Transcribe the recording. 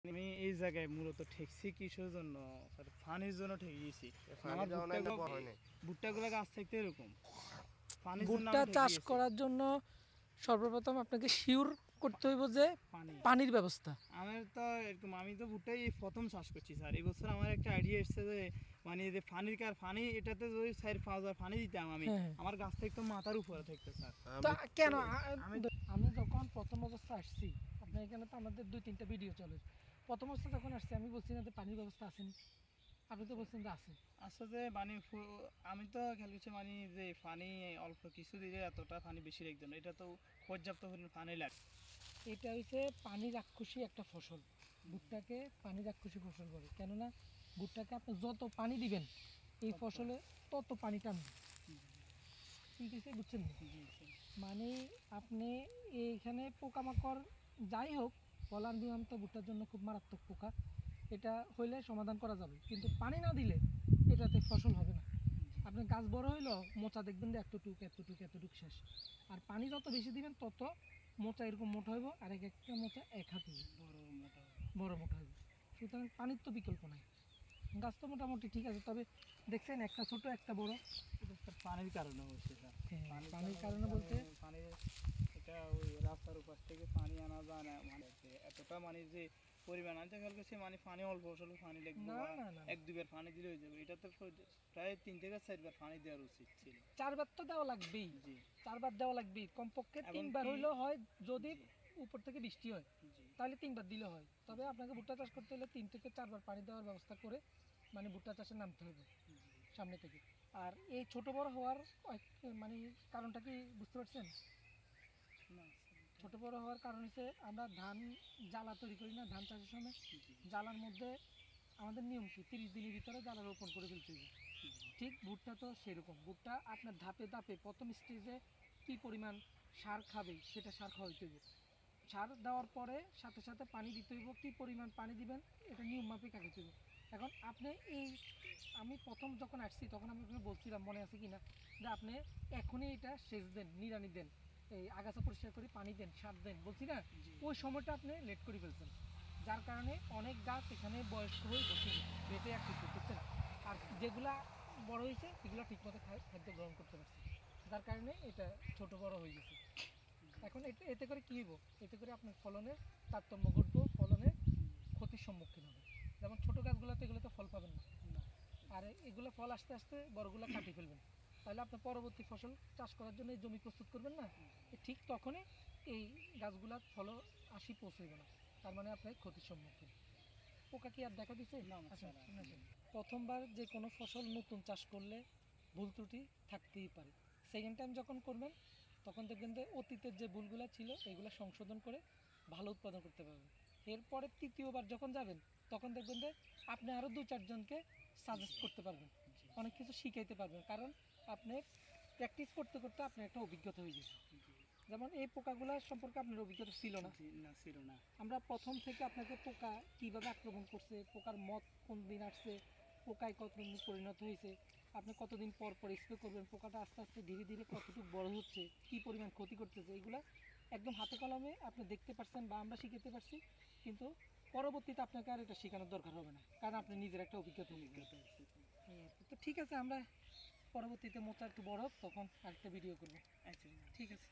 আমি এই জায়গায় মূলত ঠেকছি কিসের জন্য? পানির জন্য ঠেকিয়েছি। ভুট্টাগুলো গাছ থাকতে এরকম ভুট্টা চাষ করার জন্য সর্বপ্রথম আপনাকে শিওর করতে হইব যে পানির ব্যবস্থা। আমার তো এরকম, আমি তো ভুট্টাই প্রথম চাষ করছি স্যার। এই বছর আমার একটা আইডিয়া এসছে যে মানে যে পানি এটাতে যদি 4-5 পানি দিতাম আমি, আমার গাছ থেকে তো মাথার উপরে থাকতো স্যার। কেন আমি যখন প্রথম অবস্থা আসছি আপনার এখানে তো আমাদের 2-3টা ভিডিও চলে, প্রথম অবস্থা যখন আসছে আমি বলছি না যে পানির ব্যবস্থা আসেনি, আপনি তো বলছেন যে আছে। আসলে মানে আমি তো খেয়াল করছি মানে যে পানি অল্প কিছু দিলে এতটা পানি বেশি রাখতো না, এটা তো পর্যাপ্ত পরিমাণ পানি লাগে। এটা হচ্ছে পানি রাক্ষসী একটা ফসল। ভুট্টাকে পানি রাক্ষসী ফসল বলে, কেননা ভুট্টাকে আপনি যত পানি দিবেন এই ফসলে তত পানি টানবে। ঠিক আছে, বুঝছেন? মানে আপনি এইখানে পোকামাকড় যাই হোক, বলার নিয়ম তো ভুট্টার জন্য খুব মারাত্মক পোকা, এটা হইলে সমাধান করা যাবে, কিন্তু পানি না দিলে এটাতে ফসল হবে না। আপনি গাছ বড় হইলো মোচা দেখবেন যে এতটুক শেষ। আর পানি যত বেশি দিবেন তত মোচা এরকম মোটা হইব, আর এক একটা মোচা এক হাত বড় মোটা হইব। সুতরাং পানির তো বিকল্প নাই। গাছ তো মোটামুটি ঠিক আছে, তবে দেখছেন একটা ছোট একটা বড়, পানির কারণে হচ্ছে স্যার। পানির কারণে বলতে পানির এটা ওই রাস্তার উপর থেকে পানি আনা যায় না, মানে এতটা মানে যে পরিমাণ আনতে গেলে সে মানে পানি অল্প স্বল্প পানি লাগবে, 1-2 বার পানি দিলে হয়ে যাবে। এটা তো প্রায় 3 থেকে 4 বার পানি দেওয়ার উচিত ছিল। 4 বার তো দেওয়া লাগবেই। 4 বার দেওয়া লাগবেই, কমপক্ষে 3 বার হইলেও হয়। যদি উপর থেকে বৃষ্টি হয় তাহলে 3 বার দিলে হয়। তবে আপনাকে ভুট্টা চাষ করতে হলে 3 থেকে 4 বার পানি দেওয়ার ব্যবস্থা করে মানে ভুট্টা চাষে নামতে হবে সামনে থেকে। আর এই ছোট বড় হওয়ার মানে কারণটা কি বুঝতে পারছেন? ছোট বড় হওয়ার কারণ হচ্ছে আমরা ধান জ্বালা তৈরি করি না ধান চাষের সময়, জ্বালার মধ্যে আমাদের নিয়ম কি 30 দিনের ভিতরে জ্বালা রোপণ করে ফেলতে হবে। ঠিক ভুট্টা তো সেরকম, ভুট্টা আপনার ধাপে ধাপে প্রথম স্টেজে কি পরিমাণ সার খাবে সেটা সার খাওয়াইতে হবে। সার দেওয়ার পরে সাথে সাথে পানি দিতে হইব, কী পরিমাণ পানি দিবেন এটা নিয়ম মাফিক আগে হইব। এখন আপনি এই আমি প্রথম যখন আসছি তখন আমি আপনাকে বলছিলাম, মনে আছে কি না, যে আপনি এখনই এটা সেচ দেন, নিড়ানি দেন, এই আগাছা পরিষ্কার করে পানি দেন, সার দেন, বলছি না? ওই সময়টা আপনি লেট করে ফেলছেন, যার কারণে অনেক গাছ এখানে বয়স্ক হয়ে বসে বেটে একটু করতেছে না। আর যেগুলা বড় হয়েছে সেগুলো ঠিকমতো খাদ্য গ্রহণ করতে পারছে, যার কারণে এটা ছোট বড় হয়ে গেছে। এখন এতে করে কী হইব? এতে করে আপনার ফলনের তারতম্য ঘটবো, ফলনের ক্ষতির সম্মুখীন হবে। যেমন ছোটো গাছগুলোতে এগুলোতে ফল পাবেন না, আর এগুলো ফল আস্তে আস্তে বড়গুলো কাটিয়ে ফেলবেন, তাহলে আপনার পরবর্তী ফসল চাষ করার জন্য এই জমি প্রস্তুত করবেন না, ঠিক তখনই এই গাছগুলার ফল পৌঁছইব না, তার মানে আপনার ক্ষতির সম্মুখীন। পোকা কি আর দেখা দিচ্ছে? প্রথমবার যে কোনো ফসল নতুন চাষ করলে ভুল ত্রুটি থাকতেই পারে। সেকেন্ড টাইম যখন করবেন তখন দেখবেন যে অতীতের যে ভুলগুলো ছিল এগুলো সংশোধন করে ভালো উৎপাদন করতে পারবেন। এরপরে তৃতীয়বার যখন যাবেন তখন দেখবেন যে আপনি আরও 2-4 জনকে সাজেস্ট করতে পারবেন, অনেক কিছু শিখাইতে পারবেন, কারণ আপনি প্র্যাকটিস করতে করতে আপনার একটা অভিজ্ঞতা হয়ে গেছে। যেমন এই পোকাগুলো সম্পর্কে আপনার অভিজ্ঞতা ছিল না। আমরা প্রথম থেকে আপনাকে পোকা কীভাবে আক্রমণ করছে, পোকার মত কোন দিন আসছে, পোকায় কতদিন পরিণত হয়েছে, আপনি কতদিন পর পর স্প্রে করবেন, পোকাটা আস্তে আস্তে ধীরে ধীরে কতটুকু বড় হচ্ছে, কী পরিমাণ ক্ষতি করতেছে, এগুলো একদম হাতে কলমে আপনি দেখতে পাচ্ছেন বা আমরা শিখাতে পারছি। কিন্তু পরবর্তীতে আপনাকে আর এটা শেখানোর দরকার হবে না, কারণ আপনি নিজের একটা অভিজ্ঞতা হচ্ছে। তো ঠিক আছে, আমরা পরবর্তীতে মোচা একটু বড় হোক তখন আরেকটা ভিডিও করবো। আচ্ছা, ঠিক আছে।